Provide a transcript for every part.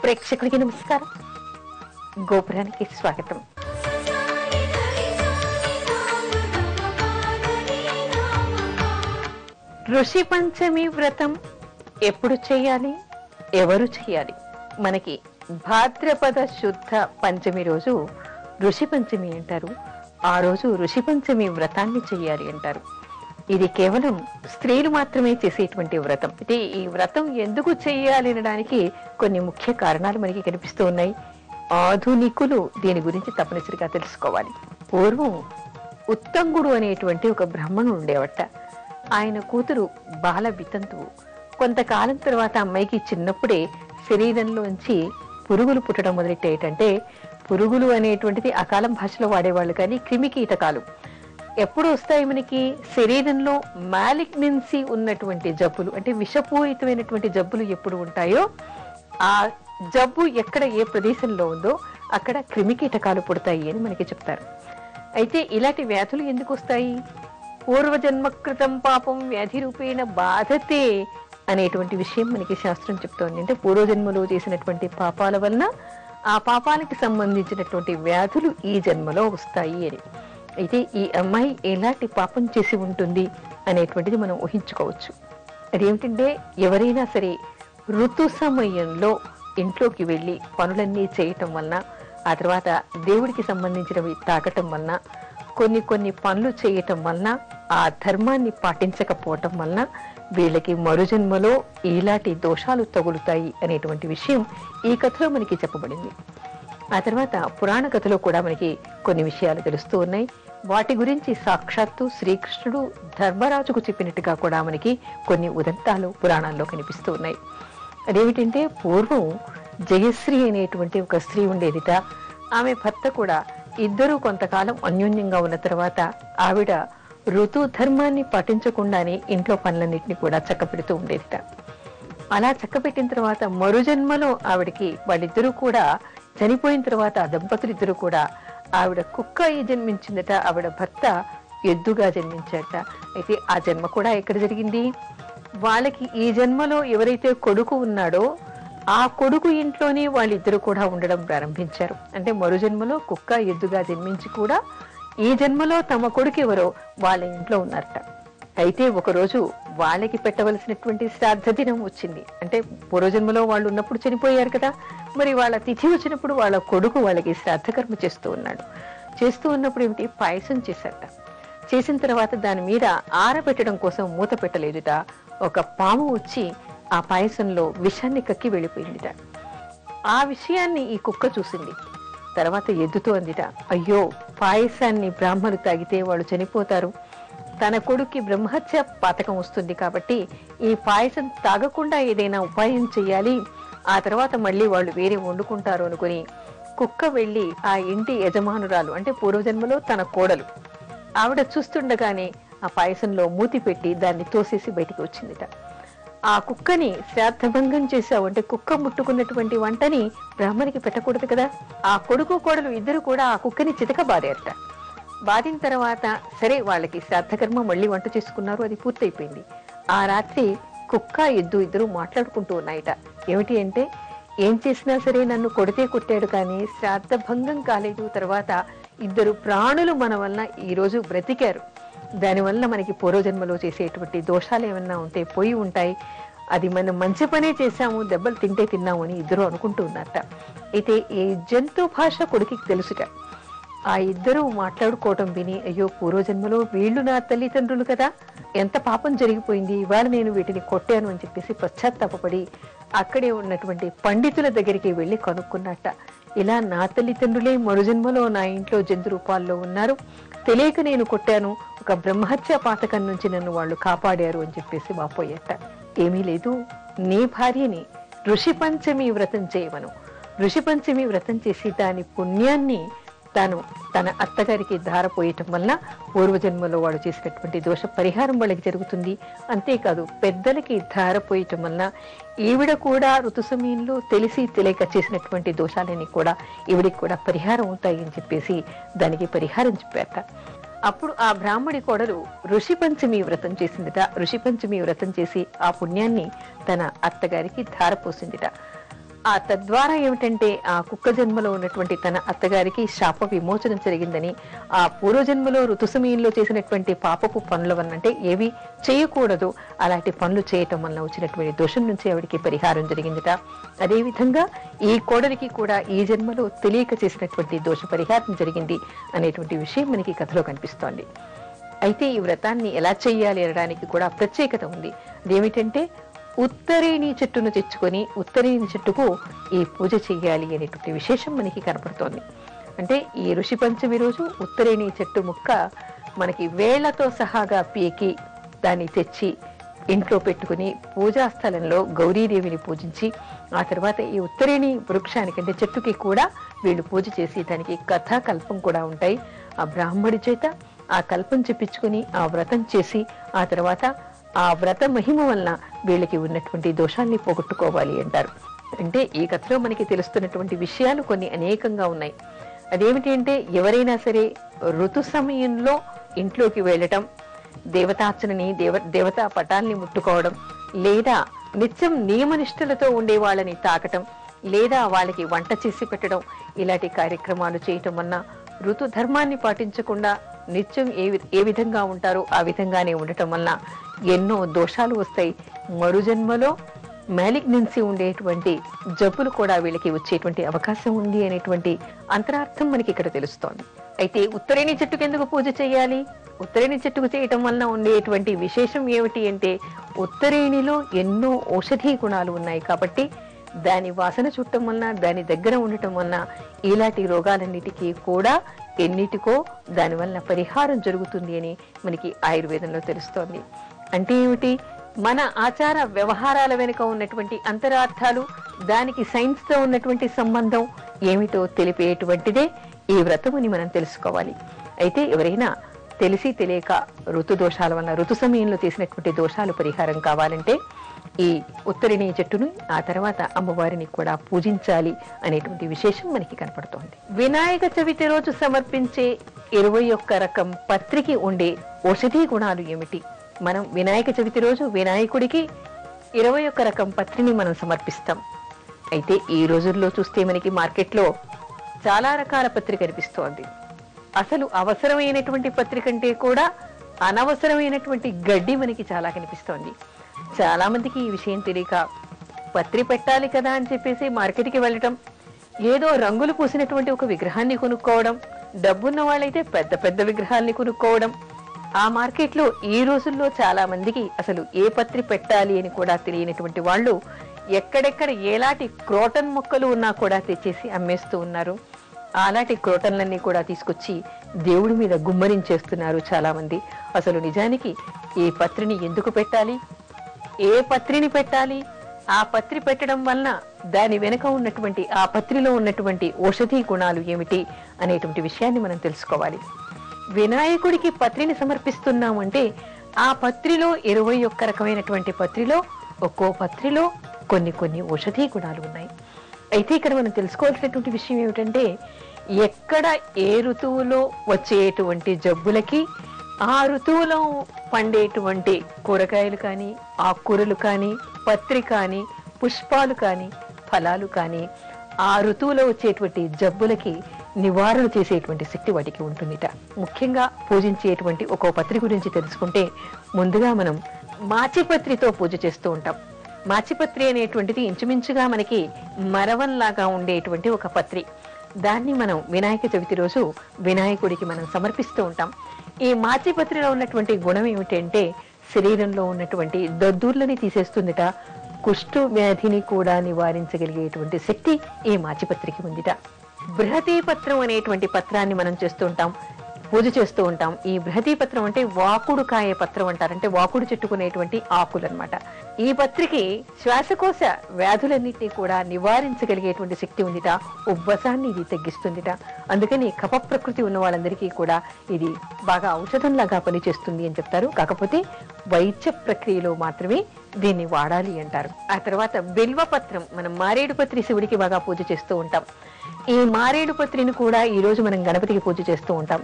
ప్రేక్షకుడికి నమస్కారం. గోపురానికి స్వాగతం. ఋషి పంచమి వ్రతం ఎప్పుడు చేయాలి, ఎవరు చేయాలి? మనకి భాద్రపద శుద్ధ పంచమి రోజు ఋషి పంచమి అంటారు. ఆ రోజు ఋషి పంచమి వ్రతాన్ని చెయ్యాలి అంటారు. ఇది కేవలం స్త్రీలు మాత్రమే చేసేటువంటి వ్రతం. అంటే ఈ వ్రతం ఎందుకు చెయ్యాలి అనడానికి కొన్ని ముఖ్య కారణాలు మనకి కనిపిస్తూ ఉన్నాయి. ఆధునికులు దీని గురించి తప్పనిసరిగా తెలుసుకోవాలి. పూర్వం ఉత్తంగుడు అనేటువంటి ఒక బ్రాహ్మణుడు ఉండేవట. ఆయన కూతురు బాల వితంతువు. కొంతకాలం తర్వాత అమ్మాయికి చిన్నప్పుడే శరీరంలోంచి పురుగులు పుట్టడం మొదలెట్టేటంటే, పురుగులు అనేటువంటిది అకాలం భాషలో వాడేవాళ్ళు, కానీ క్రిమి కీటకాలు ఎప్పుడు వస్తాయి మనకి? శరీరంలో మాలిగ్నెన్సీ ఉన్నటువంటి జబ్బులు, అంటే విషపూరితమైనటువంటి జబ్బులు ఎప్పుడు ఉంటాయో, ఆ జబ్బు ఎక్కడ ఏ ప్రదేశంలో ఉందో అక్కడ క్రిమి కీటకాలు పుడతాయి అని మనకి చెప్తారు. అయితే ఇలాంటి వ్యాధులు ఎందుకు వస్తాయి? పూర్వజన్మకృతం పాపం వ్యాధి రూపేణ బాధతే అనేటువంటి విషయం మనకి శాస్త్రం చెప్తోంది. అంటే పూర్వజన్మలో చేసినటువంటి పాపాల వలన ఆ పాపానికి సంబంధించినటువంటి వ్యాధులు ఈ జన్మలో వస్తాయి అని. అయితే ఈ అమ్మాయి ఎలాంటి పాపం చేసి ఉంటుంది అనేటువంటిది మనం ఊహించుకోవచ్చు. అదేమిటంటే, ఎవరైనా సరే ఋతు సమయంలో ఇంట్లోకి వెళ్ళి పనులన్నీ చేయటం వలన, ఆ తర్వాత దేవుడికి సంబంధించినవి తాగటం వలన, కొన్ని పనులు చేయటం వలన, ఆ ధర్మాన్ని పాటించకపోవటం వలన వీళ్ళకి మరుజన్మలో ఇలాంటి దోషాలు తగులుతాయి అనేటువంటి విషయం ఈ కథలో మనకి చెప్పబడింది. ఆ తర్వాత పురాణ కథలో కూడా మనకి కొన్ని విషయాలు తెలుస్తూ ఉన్నాయి. వాటి గురించి సాక్షాత్తు శ్రీకృష్ణుడు ధర్మరాజుకు చెప్పినట్టుగా కూడా మనకి కొన్ని ఉదంతాలు పురాణాల్లో కనిపిస్తూ ఉన్నాయి. అదేమిటంటే, పూర్వం జయశ్రీ అనేటువంటి ఒక స్త్రీ ఉండేదిట. ఆమె భర్త కూడా, ఇద్దరూ కొంతకాలం అన్యోన్యంగా ఉన్న తర్వాత ఆవిడ ఋతు ధర్మాన్ని పాటించకుండానే ఇంట్లో పనులన్నింటినీ కూడా చక్కపెడుతూ ఉండేదిట. అలా చక్కపెట్టిన తర్వాత మరుజన్మలో ఆవిడకి వాళ్ళిద్దరూ కూడా చనిపోయిన తర్వాత ఆ దంపతులిద్దరూ కూడా, ఆవిడ కుక్క జన్మించిందట, ఆవిడ భర్త ఎద్దుగా జన్మించాట. అయితే ఆ జన్మ కూడా ఎక్కడ జరిగింది? వాళ్ళకి ఈ జన్మలో ఎవరైతే కొడుకు ఉన్నాడో ఆ కొడుకు ఇంట్లోనే వాళ్ళిద్దరూ కూడా ఉండడం ప్రారంభించారు. అంటే మరు జన్మలో కుక్క ఎద్దుగా జన్మించి కూడా ఈ జన్మలో తమ కొడుకు ఎవరో వాళ్ళ ఇంట్లో ఉన్నారట. అయితే ఒకరోజు వాళ్ళకి పెట్టవలసినటువంటి శ్రాద్ధ దినం వచ్చింది. అంటే పూర్వజన్మలో వాళ్ళు ఉన్నప్పుడు చనిపోయారు కదా, మరి వాళ్ళ తిథి వచ్చినప్పుడు వాళ్ళ కొడుకు వాళ్ళకి శ్రాద్ధకర్మ చేస్తూ ఉన్నాడు. చేస్తూ ఉన్నప్పుడు ఏమిటి, పాయసం చేశారట. చేసిన తర్వాత దాని మీద ఆరబెట్టడం కోసం మూత పెట్టలేదుట. ఒక పాము వచ్చి ఆ పాయసంలో విషాన్ని కక్కి వెళ్ళిపోయిందిట. ఆ విషయాన్ని ఈ కుక్క చూసింది. తర్వాత ఎద్దుతో అందిట, అయ్యో, పాయసాన్ని బ్రాహ్మణులు తాగితే వాళ్ళు చనిపోతారు, తన కొడుక్కి బ్రహ్మహత్య పాతకం వస్తుంది, కాబట్టి ఈ పాయసం తాగకుండా ఏదైనా ఉపాయం చెయ్యాలి, ఆ తర్వాత మళ్ళీ వాళ్ళు వేరే వండుకుంటారు అనుకుని కుక్క వెళ్ళి ఆ ఇంటి యజమానురాలు, అంటే పూర్వజన్మలో తన కోడలు, ఆవిడ చూస్తుండగానే ఆ పాయసంలో మూతి పెట్టి దాన్ని తోసేసి బయటికి వచ్చిందిట. ఆ కుక్కని శ్రాద్ధభంగం చేశావు, అంటే కుక్క ముట్టుకున్నటువంటి వంటని బ్రాహ్మణికి పెట్టకూడదు కదా. ఆ కొడుకు కోడలు ఇద్దరు కూడా ఆ కుక్కని చితక బాదారట. బాదిన తర్వాత సరే, వాళ్ళకి శ్రాద్ధకర్మ మళ్ళీ వంట చేసుకున్నారు, అది పూర్తయిపోయింది. ఆ రాత్రి కుక్క ఎద్దు ఇద్దరు మాట్లాడుకుంటూ ఉన్నాయట. ఏమిటి అంటే, ఏం చేసినా సరే నన్ను కొడితే కొట్టాడు కానీ శ్రాద్ధ భంగం కాలేదు, తర్వాత ఇద్దరు ప్రాణులు మన వల్ల ఈరోజు బ్రతికారు, దానివల్ల మనకి పూర్వజన్మలో చేసేటువంటి దోషాలు ఏమన్నా ఉంటే పోయి ఉంటాయి, అది మనం మంచి పనే చేశాము, దెబ్బలు తింటే తిన్నాము అని ఇద్దరు అనుకుంటూ ఉన్నారట. అయితే ఈ జంతు భాష కొడుకుకి తెలుసుట. ఆ ఇద్దరు మాట్లాడుకోవటం విని, అయ్యో, పూర్వజన్మలో వీళ్ళు నా తల్లిదండ్రులు కదా, ఎంత పాపం జరిగిపోయింది, ఇవాళ నేను వీటిని కొట్టాను అని చెప్పేసి పశ్చాత్తాపడి అక్కడే ఉన్నటువంటి పండితుల దగ్గరికి వెళ్ళి కనుక్కున్నట్ట. ఇలా నా తల్లిదండ్రులే మరుజన్మలో నా ఇంట్లో జంతు రూపాల్లో ఉన్నారు, తెలియక నేను కొట్టాను, ఒక బ్రహ్మహత్య పాతకం నుంచి నన్ను వాళ్ళు కాపాడారు అని చెప్పేసి వాపోయట. ఏమీ లేదు, నీ భార్యని ఋషి పంచమి వ్రతం చేయమను. ఋషి పంచమి వ్రతం చేసి దాని పుణ్యాన్ని తాను తన అత్తగారికి ధారపోయటం వల్ల పూర్వజన్మలో వాడు చేసినటువంటి దోష పరిహారం వాళ్ళకి జరుగుతుంది. అంతేకాదు, పెద్దలకి ధారపోయటం వల్ల ఈవిడ కూడా ఋతు సమయంలో తెలిసి తెలియక చేసినటువంటి దోషాలని కూడా ఈవిడికి కూడా పరిహారం అవుతాయి అని చెప్పేసి దానికి పరిహారం చెప్పారట. అప్పుడు ఆ బ్రాహ్మడి కోడలు ఋషి పంచమి వ్రతం చేసిందిట. ఋషి పంచమి వ్రతం చేసి ఆ పుణ్యాన్ని తన అత్తగారికి ధారపోసిందిట. ఆ తద్వారా ఏమిటంటే ఆ కుక్క జన్మలో ఉన్నటువంటి తన అత్తగారికి శాప విమోచనం జరిగిందని, ఆ పూర్వజన్మలో ఋతు సమయంలో చేసినటువంటి పాపపు పనుల వల్ల, అంటే ఏవి చేయకూడదు అలాంటి పనులు చేయటం వల్ల వచ్చినటువంటి దోషం నుంచి ఆవిడికి పరిహారం జరిగిందట. అదేవిధంగా ఈ కోడలికి కూడా ఈ జన్మలో తెలియక చేసినటువంటి దోష పరిహారం జరిగింది అనేటువంటి విషయం మనకి కథలో కనిపిస్తోంది. అయితే ఈ వ్రతాన్ని ఎలా చేయాలి అనడానికి కూడా ప్రత్యేకత ఉంది. అదేమిటంటే ఉత్తరేణి చెట్టును తెచ్చుకొని ఉత్తరేణి చెట్టుకు ఈ పూజ చెయ్యాలి అనేటువంటి విశేషం మనకి కనపడుతోంది. అంటే ఈ ఋషి పంచమి రోజు ఉత్తరేణి చెట్టు ముక్క మనకి వేళ్లతో సహాగా పీకి దాన్ని తెచ్చి ఇంట్లో పెట్టుకుని పూజా స్థలంలో గౌరీదేవిని పూజించి ఆ తర్వాత ఈ ఉత్తరేణి వృక్షానికి అంటే చెట్టుకి కూడా వీళ్ళు పూజ చేసి దానికి కథా కల్పం కూడా ఉంటాయి. ఆ బ్రాహ్మడి చేత ఆ కల్పం చెప్పించుకుని ఆ వ్రతం చేసి ఆ తర్వాత ఆ వ్రత మహిమ వలన వీళ్ళకి ఉన్నటువంటి దోషాన్ని పోగొట్టుకోవాలి అంటారు. అంటే ఈ కథలో మనకి తెలుస్తున్నటువంటి విషయాలు కొన్ని అనేకంగా ఉన్నాయి. అదేమిటి అంటే ఎవరైనా సరే ఋతు సమయంలో ఇంట్లోకి వెళ్ళటం, దేవతార్చనని దేవతా పటాల్ని ముట్టుకోవడం, లేదా నిత్యం నియమనిష్టలతో ఉండే వాళ్ళని తాకటం, లేదా వాళ్ళకి వంట చేసి పెట్టడం, ఇలాంటి కార్యక్రమాలు చేయటం వలన ఋతు ధర్మాన్ని పాటించకుండా నిత్యం ఏ విధంగా ఉంటారో ఆ విధంగానే ఉండటం వలన ఎన్నో దోషాలు వస్తాయి. మరుజన్మలో మ్యాలిగ్నెన్సీ ఉండేటువంటి జబ్బులు కూడా వీళ్ళకి వచ్చేటువంటి అవకాశం ఉంది అనేటువంటి అంతరార్థం మనకి ఇక్కడ తెలుస్తోంది. అయితే ఉత్తరేణి చెట్టుకు ఎందుకు పూజ చేయాలి? ఉత్తరేణి చెట్టుకు చేయటం వలన ఉండేటువంటి విశేషం ఏమిటి అంటే ఉత్తరేణిలో ఎన్నో ఔషధీ గుణాలు ఉన్నాయి కాబట్టి దాని వాసన చుట్టం వలన, దాని దగ్గర ఉండటం వలన ఇలాంటి రోగాలన్నిటికీ కూడా ఎన్నిటికో దాని వలన పరిహారం జరుగుతుంది అని మనకి ఆయుర్వేదంలో తెలుస్తోంది. అంటే ఏమిటి? మన ఆచార వ్యవహారాల వెనుక ఉన్నటువంటి అంతరార్థాలు, దానికి సైన్స్ తో ఉన్నటువంటి సంబంధం ఏమిటో తెలిపేటువంటిదే ఈ వ్రతముని మనం తెలుసుకోవాలి. అయితే ఎవరైనా తెలిసి తెలియక ఋతు దోషాల వల్ల ఋతు సమయంలో చేసినటువంటి దోషాలు పరిహారం కావాలంటే ఈ ఉత్తరిణి చెట్టును ఆ తర్వాత అమ్మవారిని కూడా పూజించాలి అనేటువంటి విశేషం మనకి కనపడుతోంది. వినాయక చవితి రోజు సమర్పించే 21 రకం పత్రికి ఉండే ఔషధీ గుణాలు ఏమిటి? మనం వినాయక చవితి రోజు వినాయకుడికి 21 రకం పత్రిని మనం సమర్పిస్తాం. అయితే ఈ రోజుల్లో చూస్తే మనకి మార్కెట్లో చాలా రకాల పత్రి కనిపిస్తోంది. అసలు అవసరమైనటువంటి పత్రి కంటే కూడా అనవసరమైనటువంటి గడ్డి మనకి చాలా కనిపిస్తోంది. చాలా మందికి ఈ విషయం తెలియక పత్రి పెట్టాలి కదా అని చెప్పేసి మార్కెట్కి వెళ్ళటం, ఏదో రంగులు పూసినటువంటి ఒక విగ్రహాన్ని కొనుక్కోవడం, డబ్బున్న వాళ్ళైతే పెద్ద పెద్ద విగ్రహాల్ని కొనుక్కోవడం. ఆ మార్కెట్లో ఈ రోజుల్లో చాలా మందికి అసలు ఏ పత్రి పెట్టాలి అని కూడా తెలియనటువంటి వాళ్ళు ఎక్కడెక్కడ ఎలాంటి క్రోటన్ మొక్కలు ఉన్నా కూడా తెచ్చేసి అమ్మేస్తూ ఉన్నారు. అలాంటి క్రోటన్లన్నీ కూడా తీసుకొచ్చి దేవుడి మీద గుమ్మరించేస్తున్నారు చాలా మంది. అసలు నిజానికి ఈ పత్రిని ఎందుకు పెట్టాలి, ఏ పత్రిని పెట్టాలి, ఆ పత్రి పెట్టడం వలన దాని వెనుక ఉన్నటువంటి ఆ పత్రిలో ఉన్నటువంటి ఔషధీ గుణాలు ఏమిటి అనేటువంటి విషయాన్ని మనం తెలుసుకోవాలి. వినాయకుడికి పత్రిని సమర్పిస్తున్నామంటే ఆ పత్రిలో 21 రకమైనటువంటి పత్రిలో ఒక్కో పత్రిలో కొన్ని ఔషధీ గుణాలు ఉన్నాయి. అయితే ఇక్కడ మనం తెలుసుకోవాల్సినటువంటి విషయం ఏమిటంటే ఎక్కడ ఏ ఋతువులో వచ్చేటువంటి జబ్బులకి ఆ ఋతువులో పండేటువంటి కూరగాయలు కానీ, ఆకుకూరలు కానీ, పత్రి కానీ, పుష్పాలు కానీ, ఫలాలు కానీ ఆ ఋతువులో వచ్చేటువంటి జబ్బులకి నివారణ చేసేటువంటి శక్తి వాటికి ఉంటుందిట. ముఖ్యంగా పూజించేటువంటి ఒక్కో పత్రి గురించి తెలుసుకుంటే ముందుగా మనం మాచిపత్రితో పూజ చేస్తూ ఉంటాం. మాచిపత్రి అనేటువంటిది ఇంచుమించుగా మనకి మరవంలాగా ఉండేటువంటి ఒక పత్రి. దాన్ని మనం వినాయక చవితి రోజు వినాయకుడికి మనం సమర్పిస్తూ ఉంటాం. ఈ మాచిపత్రిలో ఉన్నటువంటి గుణం ఏమిటంటే శరీరంలో ఉన్నటువంటి దద్దుర్లని తీసేస్తుందిట, కుష్టు వ్యాధిని కూడా నివారించగలిగేటువంటి శక్తి ఈ మాచిపత్రికి ఉందిట. బృహతీ పత్రం అనేటువంటి పత్రాన్ని మనం పూజ చేస్తూ ఉంటాం. ఈ బృహతీ పత్రం అంటే వాకుడు కాయ పత్రం అంటారు, అంటే వాకుడు చెట్టుకునేటువంటి ఆకులు అన్నమాట. ఈ పత్రికి శ్వాసకోశ వ్యాధులన్నింటినీ కూడా నివారించగలిగేటువంటి శక్తి ఉందిట, ఉబ్బసాన్ని ఇది తగ్గిస్తుందిట. అందుకని కఫ ప్రకృతి ఉన్న వాళ్ళందరికీ కూడా ఇది బాగా ఔషధంలాగా పనిచేస్తుంది అని చెప్తారు. కాకపోతే వైద్య ప్రక్రియలో మాత్రమే దీన్ని వాడాలి అంటారు. ఆ తర్వాత బిల్వపత్రం, మనం మారేడు పత్రి శివుడికి బాగా పూజ చేస్తూ ఉంటాం. ఈ మారేడు పత్రిని కూడా ఈ రోజు మనం గణపతికి పూజ చేస్తూ ఉంటాం.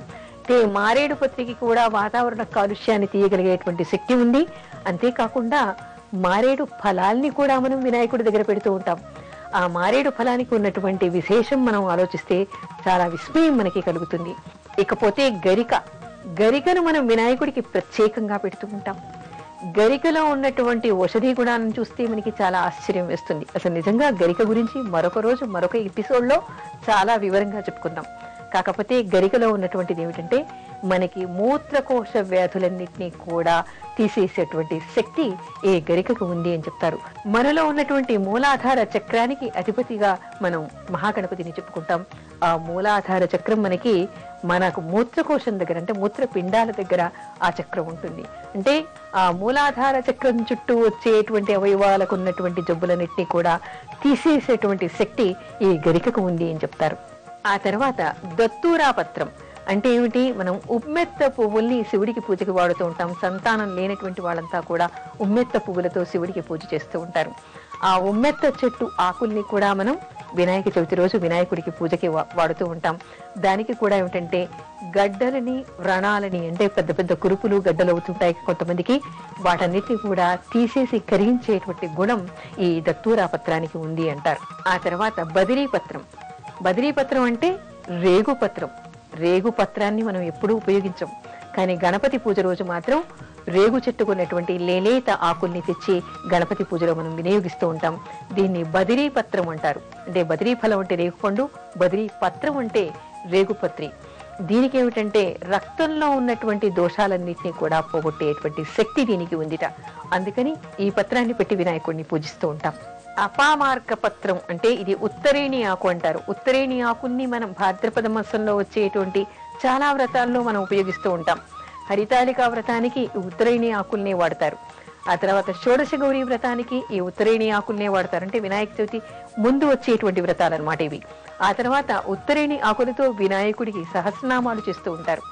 మారేడు పత్రికి కూడా వాతావరణ కాలుష్యాన్ని తీయగలిగేటువంటి శక్తి ఉంది. అంతేకాకుండా మారేడు ఫలాల్ని కూడా మనం వినాయకుడి దగ్గర పెడుతూ ఉంటాం. ఆ మారేడు ఫలానికి ఉన్నటువంటి విశేషం మనం ఆలోచిస్తే చాలా విస్మయం మనకి కలుగుతుంది. ఇకపోతే గరికను మనం వినాయకుడికి ప్రత్యేకంగా పెడుతూ ఉంటాం. గరికలో ఉన్నటువంటి ఔషధీ గుణాలను చూస్తే మనకి చాలా ఆశ్చర్యం వేస్తుంది. అసలు నిజంగా గరిక గురించి మరొక రోజు మరొక ఎపిసోడ్ లో చాలా వివరంగా చెప్పుకుందాం. కాకపోతే గరికలో ఉన్నటువంటిది ఏమిటంటే మనకి మూత్రకోశ వ్యాధులన్నింటినీ కూడా తీసేసేటువంటి శక్తి ఈ గరికకు ఉంది అని చెప్తారు. మనలో ఉన్నటువంటి మూలాధార చక్రానికి అధిపతిగా మనం మహాగణపతిని చెప్పుకుంటాం. ఆ మూలాధార చక్రం మనకు మూత్రకోశం దగ్గర, అంటే మూత్రపిండాల దగ్గర ఆ చక్రం ఉంటుంది. అంటే ఆ మూలాధార చక్రం చుట్టూ వచ్చేటువంటి అవయవాలకు ఉన్నటువంటి జబ్బులన్నింటినీ కూడా తీసేసేటువంటి శక్తి ఈ గరికకు ఉంది అని చెప్తారు. ఆ తర్వాత దత్తూరా పత్రం అంటే ఏమిటి? మనం ఉమ్మెత్త పువ్వుల్ని శివుడికి పూజకి వాడుతూ ఉంటాం. సంతానం లేనటువంటి వాళ్ళంతా కూడా ఉమ్మెత్త పువ్వులతో శివుడికి పూజ చేస్తూ ఉంటారు. ఆ ఉమ్మెత్త చెట్టు ఆకుల్ని కూడా మనం వినాయక చవితి రోజు వినాయకుడికి పూజకి వాడుతూ ఉంటాం. దానికి కూడా ఏమిటంటే గడ్డలని, వ్రణాలని, అంటే పెద్ద పెద్ద కురుపులు గడ్డలు అవుతుంటాయి కొంతమందికి, వాటన్నిటిని కూడా తీసేసి కరిగించేటువంటి గుణం ఈ దత్తూరా పత్రానికి ఉంది అంటారు. ఆ తర్వాత బదిరీపత్రం అంటే రేగుపత్రం. రేగు పత్రాన్ని మనం ఎప్పుడూ ఉపయోగించం, కానీ గణపతి పూజ రోజు మాత్రం రేగు చెట్టుకున్నటువంటి లేలేత ఆకుల్ని తెచ్చి గణపతి పూజలో మనం వినియోగిస్తూ ఉంటాం. దీన్ని బదిరీ పత్రం అంటారు. అంటే బదిరీ ఫలం అంటే రేగుపండు, బదిరీ పత్రం అంటే రేగుపత్రి. దీనికి ఏమిటంటే రక్తంలో ఉన్నటువంటి దోషాలన్నింటినీ కూడా పోగొట్టేటువంటి శక్తి దీనికి ఉందిట. అందుకని ఈ పత్రాన్ని పెట్టి వినాయకుడిని పూజిస్తూ ఉంటాం. అపామార్క పత్రం అంటే ఇది ఉత్తరేణి ఆకు అంటారు. ఉత్తరేణి ఆకుల్ని మనం భాద్రపద మాసంలో వచ్చేటువంటి చాలా వ్రతాల్లో మనం ఉపయోగిస్తూ ఉంటాం. హరితాళికా వ్రతానికి ఉత్తరేణి ఆకుల్నే వాడతారు. ఆ తర్వాత షోడశ గౌరీ వ్రతానికి ఈ ఉత్తరేణి ఆకుల్నే వాడతారు. అంటే వినాయక చవితి ముందు వచ్చేటువంటి వ్రతాలు అన్నమాట ఇవి. ఆ తర్వాత ఉత్తరేణి ఆకులతో వినాయకుడికి సహస్రనామాలు చేస్తూ ఉంటారు.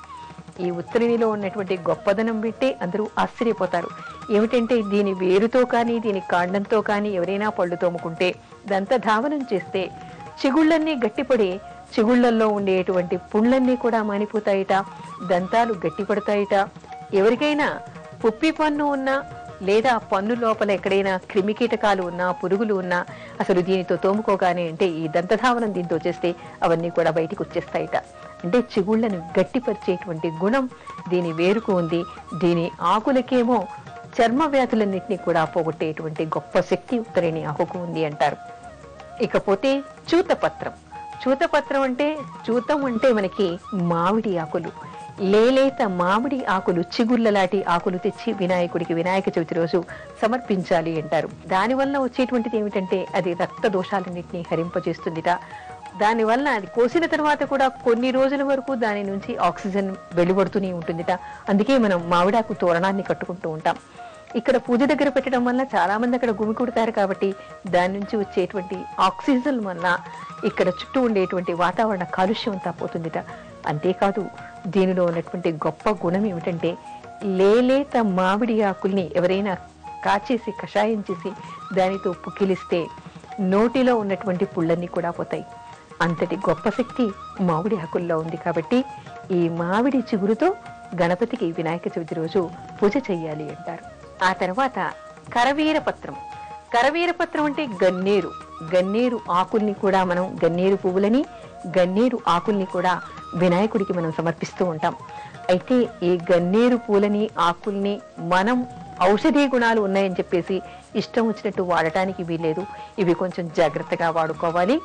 ఈ ఉత్తరేణిలో ఉన్నటువంటి గొప్పదనం వింటే అందరూ ఆశ్చర్యపోతారు. ఏమిటంటే దీని వేరుతో కానీ దీని కాండంతో కానీ ఎవరైనా పళ్ళు తోముకుంటే, దంతధావనం చేస్తే చిగుళ్ళన్నీ గట్టిపడి చిగుళ్లల్లో ఉండేటువంటి పుండ్లన్నీ కూడా మానిపోతాయిట, దంతాలు గట్టిపడతాయిట. ఎవరికైనా పుప్పి పన్ను ఉన్నా లేదా పన్ను లోపల ఎక్కడైనా క్రిమికీటకాలు ఉన్నా, పురుగులు ఉన్నా అసలు దీనితో తోముకోగానే, అంటే ఈ దంతధావనం దీంతో చేస్తే అవన్నీ కూడా బయటికి వచ్చేస్తాయిట. అంటే చిగుళ్లను గట్టిపరిచేటువంటి గుణం దీని వేరుకు ఉంది. దీని ఆకులకేమో చర్మ వ్యాధులన్నింటినీ కూడా పోగొట్టేటువంటి గొప్ప శక్తి ఉత్తరేణి ఆకుకు ఉంది అంటారు. ఇకపోతే చూతపత్రం అంటే చూతం అంటే మనకి మామిడి ఆకులు, లేలేత మామిడి ఆకులు, చిగుళ్ళలాంటి ఆకులు తెచ్చి వినాయకుడికి వినాయక చవితి రోజు సమర్పించాలి అంటారు. దానివల్ల వచ్చేటువంటిది ఏమిటంటే అది రక్త దోషాలన్నింటినీ హరింపజేస్తుందిట. దానివల్ల అది కోసిన తర్వాత కూడా కొన్ని రోజుల వరకు దాని నుంచి ఆక్సిజన్ వెలువడుతూనే ఉంటుందిట. అందుకే మనం మామిడాకు తోరణాన్ని కట్టుకుంటూ ఉంటాం. ఇక్కడ పూజ దగ్గర పెట్టడం వల్ల చాలా మంది అక్కడ గుమి కుడతారు కాబట్టి దాని నుంచి వచ్చేటువంటి ఆక్సిజన్ వల్ల ఇక్కడ చుట్టూ ఉండేటువంటి వాతావరణ కాలుష్యం అంతా పోతుందిట. అంతేకాదు దీనిలో ఉన్నటువంటి గొప్ప గుణం ఏమిటంటే లేలేత మామిడి ఆకుల్ని ఎవరైనా కాచేసి కషాయం చేసి దానితో పుక్కిలిస్తే నోటిలో ఉన్నటువంటి పుళ్ళన్నీ కూడా పోతాయి. అంతటి గొప్ప శక్తి మామిడి ఆకుల్లో ఉంది. కాబట్టి ఈ మామిడి చిగురుతో గణపతికి వినాయక చవితి రోజు పూజ చెయ్యాలి అంటారు. ఆ తర్వాత కరవీరపత్రం అంటే గన్నేరు ఆకుల్ని కూడా మనం గన్నేరు పువ్వులని, గన్నేరు ఆకుల్ని కూడా వినాయకుడికి మనం సమర్పిస్తూ ఉంటాం. అయితే ఈ గన్నేరు పూలని, ఆకుల్ని మనం ఔషధీ గుణాలు ఉన్నాయని చెప్పేసి ఇష్టం వచ్చినట్టు వాడటానికి వీల్లేదు. ఇవి కొంచెం జాగ్రత్తగా వాడుకోవాలి.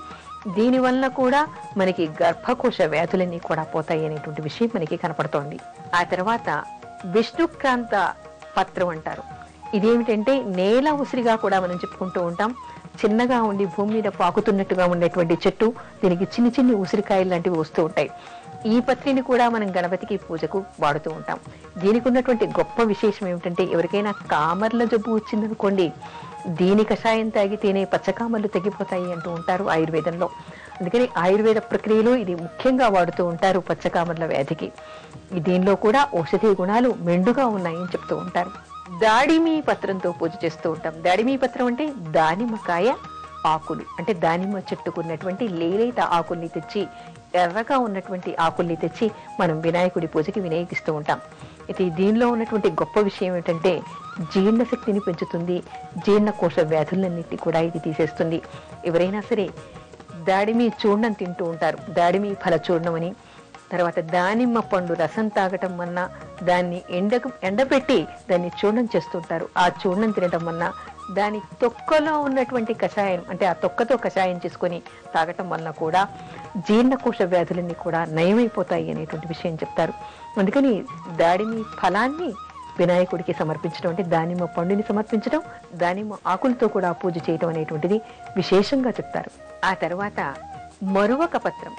దీనివల్ల కూడా మనకి గర్భకోశ వ్యాధులన్నీ కూడా పోతాయి అనేటువంటి విషయం మనకి కనపడుతోంది. ఆ తర్వాత విష్ణుక్రాంత పత్రం అంటారు. ఇదేమిటంటే నేల ఉసిరిగా కూడా మనం చెప్పుకుంటూ ఉంటాం. చిన్నగా ఉండి భూమి మీద పాకుతున్నట్టుగా ఉండేటువంటి చెట్టు, దీనికి చిన్ని చిన్ని ఉసిరికాయలు లాంటివి వస్తూ ఉంటాయి. ఈ పత్రిని కూడా మనం గణపతికి పూజకు వాడుతూ ఉంటాం. దీనికి ఉన్నటువంటి గొప్ప విశేషం ఏమిటంటే ఎవరికైనా కామర్ల జబ్బు వచ్చిందనుకోండి, దీని కషాయం తాగితేనే పచ్చకామర్లు తగ్గిపోతాయి అంటూ ఉంటారు ఆయుర్వేదంలో. అందుకని ఆయుర్వేద ప్రక్రియలో ఇది ముఖ్యంగా వాడుతూ ఉంటారు పచ్చకామర్ల వ్యాధికి. దీనిలో కూడా ఔషధీ గుణాలు మెండుగా ఉన్నాయని చెప్తూ ఉంటారు. దాడిమి పత్రంతో పూజ చేస్తూ ఉంటాం. దాడిమి పత్రం అంటే దానిమ్మకాయ ఆకులు, అంటే దానిమ్మ చెట్టుకున్నటువంటి లేలేత ఆకుల్ని తెచ్చి, ఎర్రగా ఉన్నటువంటి ఆకుల్ని తెచ్చి మనం వినాయకుడి పూజకి వినియోగిస్తూ ఉంటాం. అయితే దీనిలో ఉన్నటువంటి గొప్ప విషయం ఏంటంటే జీర్ణశక్తిని పెంచుతుంది, జీర్ణకోశ వ్యాధులన్నిటి కూడా ఇది తీసేస్తుంది. ఎవరైనా సరే దాడిమి చూర్ణం తింటూ ఉంటారు, దాడిమి ఫల చూర్ణం అని. తర్వాత దానిమ్మ పండు రసం తాగటం వలన, దాన్ని ఎండబెట్టి దాన్ని చూర్ణం చేస్తుంటారు, ఆ చూర్ణం తినటం వలన, దాని తొక్కలో ఉన్నటువంటి కషాయం అంటే ఆ తొక్కతో కషాయం చేసుకొని తాగటం వలన కూడా జీర్ణకోశ వ్యాధులన్నీ కూడా నయమైపోతాయి అనేటువంటి విషయం చెప్తారు. అందుకని దాడిమి ఫలాన్ని వినాయకుడికి సమర్పించడం అంటే దానిమ్మ పండుని సమర్పించడం, దానిమ్మ ఆకులతో కూడా పూజ చేయడం అనేటువంటిది విశేషంగా చెప్తారు. ఆ తర్వాత మరువక పత్రం.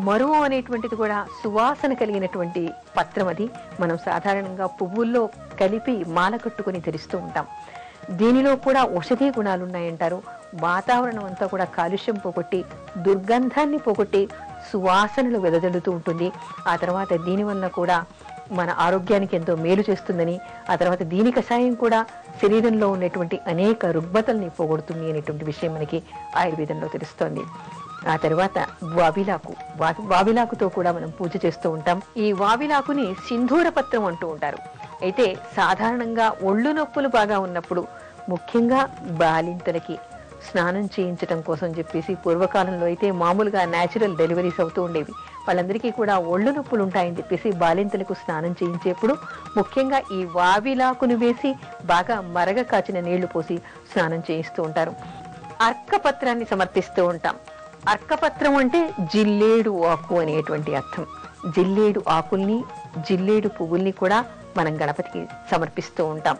మరువ అనేటువంటిది కూడా సువాసన కలిగినటువంటి పత్రం. అది మనం సాధారణంగా పువ్వుల్లో కలిపి మాల కట్టుకుని ధరిస్తూ ఉంటాం. దీనిలో కూడా ఔషధీ గుణాలు ఉన్నాయంటారు. వాతావరణం అంతా కూడా కాలుష్యం పోగొట్టి, దుర్గంధాన్ని పోగొట్టి సువాసనలు వెదజల్లుతూ ఉంటుంది. ఆ తర్వాత దీనివల్ల కూడా మన ఆరోగ్యానికి ఎంతో మేలు చేస్తుందని, ఆ తర్వాత దీని కషాయం కూడా శరీరంలో ఉన్నటువంటి అనేక రుగ్మతల్ని పోగొడుతుంది అనేటువంటి విషయం మనకి ఆయుర్వేదంలో తెలుస్తోంది. ఆ తర్వాత వావిలాకు. వావిలాకుతో కూడా మనం పూజ చేస్తూ ఉంటాం. ఈ వావిలాకుని సింధూర పత్రం అంటూ ఉంటారు. అయితే సాధారణంగా ఒళ్ళు నొప్పులు బాగా ఉన్నప్పుడు, ముఖ్యంగా బాలింతలకి స్నానం చేయించడం కోసం చెప్పేసి పూర్వకాలంలో అయితే మామూలుగా న్యాచురల్ డెలివరీస్ అవుతూ ఉండేవి. వాళ్ళందరికీ కూడా ఒళ్ళు నొప్పులు ఉంటాయని చెప్పేసి బాలింతలకు స్నానం చేయించేప్పుడు ముఖ్యంగా ఈ వావిలాకును వేసి బాగా మరగ కాచిన నీళ్లు పోసి స్నానం చేయిస్తూ ఉంటారు. అర్కపత్రాన్ని సమర్పిస్తూ ఉంటాం. అర్కపత్రం అంటే జిల్లేడు ఆకు అనేటువంటి అర్థం. జిల్లేడు ఆకుల్ని, జిల్లేడు పువ్వుల్ని కూడా మనం గణపతికి సమర్పిస్తూ ఉంటాం.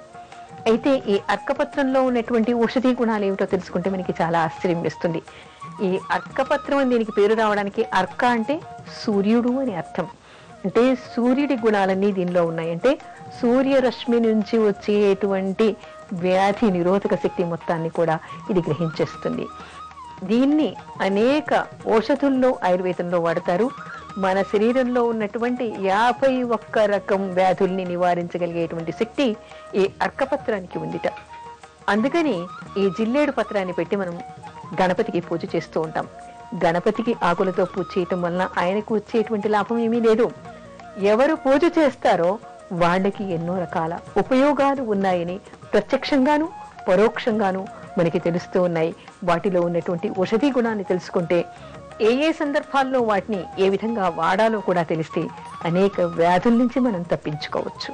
అయితే ఈ అర్కపత్రంలో ఉన్నటువంటి ఔషధీ గుణాలు ఏమిటో తెలుసుకుంటే మనకి చాలా ఆశ్చర్యం వేస్తుంది. ఈ అర్కపత్రం అని దీనికి పేరు రావడానికి, అర్క అంటే సూర్యుడు అని అర్థం. అంటే సూర్యుడి గుణాలన్నీ దీనిలో ఉన్నాయి. అంటే సూర్యరశ్మి నుంచి వచ్చేటువంటి వ్యాధి నిరోధక శక్తి మొత్తాన్ని కూడా ఇది గ్రహించేస్తుంది. దీన్ని అనేక ఔషధుల్లో ఆయుర్వేదంలో వాడతారు. మన శరీరంలో ఉన్నటువంటి 51 రకం వ్యాధుల్ని నివారించగలిగేటువంటి శక్తి ఈ అర్కపత్రానికి ఉందిట. అందుకని ఈ జిల్లేడు పత్రాన్ని పెట్టి మనం గణపతికి పూజ చేస్తూ ఉంటాం. గణపతికి ఆకులతో పూజ చేయటం వలన ఆయనకు వచ్చేటువంటి లాభం ఏమీ లేదు. ఎవరు పూజ చేస్తారో వాళ్ళకి ఎన్నో రకాల ఉపయోగాలు ఉన్నాయని ప్రత్యక్షంగాను పరోక్షంగాను మనకి తెలుస్తూ ఉన్నాయి. వాటిలో ఉన్నటువంటి ఔషధీ గుణాన్ని తెలుసుకుంటే, ఏ సందర్భాల్లో వాటిని ఏ విధంగా వాడాలో కూడా తెలిస్తే అనేక వ్యాధుల నుంచి మనం తప్పించుకోవచ్చు.